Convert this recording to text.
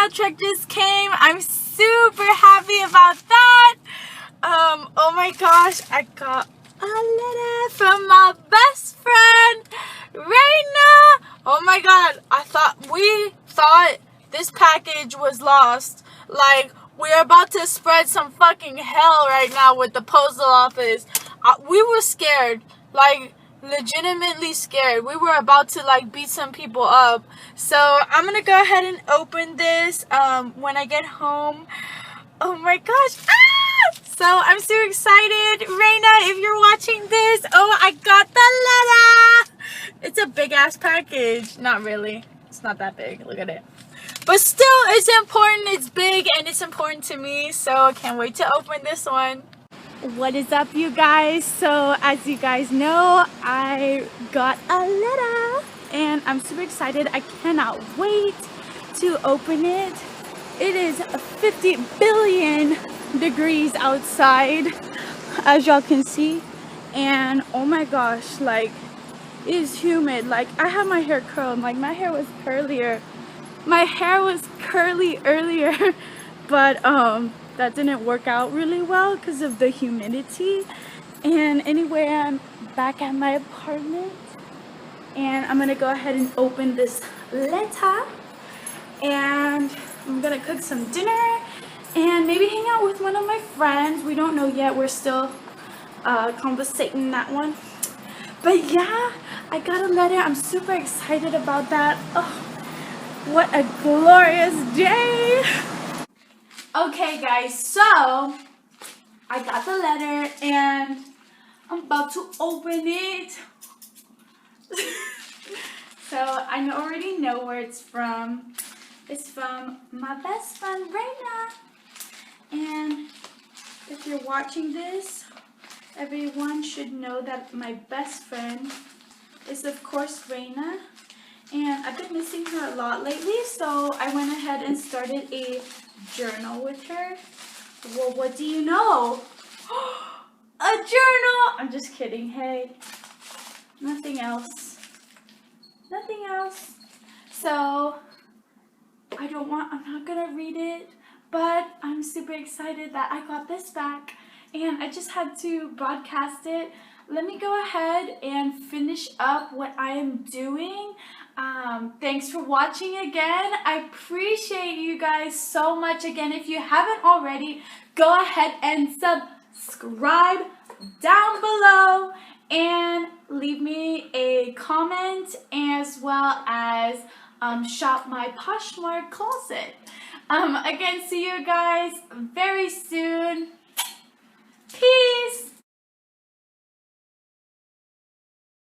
mail truck just came. I'm super happy about that. Oh my gosh, I got a letter from my best friend, Raina. Oh my god, we thought this package was lost. Like, we're about to spread some fucking hell right now with the postal office. We were scared, like, legitimately scared. We were about to, like, beat some people up. So I'm gonna go ahead and open this when I get home. Oh my gosh. So I'm so excited. Raina, if you're watching this, oh, I got the letter. It's a big ass package. Not really. It's not that big. Look at it. But still, it's important. It's big and it's important to me. So I can't wait to open this one. What is up, you guys? So as you guys know, I got a letter and I'm super excited. I cannot wait to open it. It is 50 billion degrees outside, as y'all can see, and oh my gosh, like, it is humid. Like, I have my hair curled. Like, my hair was curly earlier but that didn't work out really well because of the humidity. And anyway, I'm back at my apartment and I'm gonna go ahead and open this letter, and I'm gonna cook some dinner and maybe hang out with one of my friends. We don't know yet. We're still conversating that one. But yeah, I got a letter. I'm super excited about that. Oh, what a glorious day. Okay, guys, so I got the letter and I'm about to open it. So I already know where it's from. It's from my best friend, Raina. And if you're watching this, everyone should know that my best friend is, of course, Raina. And I've been missing her a lot lately, so I went ahead and started a journal with her. Well, what do you know? A journal! I'm just kidding. Hey, nothing else. Nothing else. So I'm not gonna read it, but I'm super excited that I got this back and I just had to broadcast it. Let me go ahead and finish up what I am doing. Thanks for watching again. I appreciate you guys so much. Again, if you haven't already, go ahead and subscribe down below and leave me a comment, as well as shop my Poshmark closet. Again, see you guys very soon. Peace.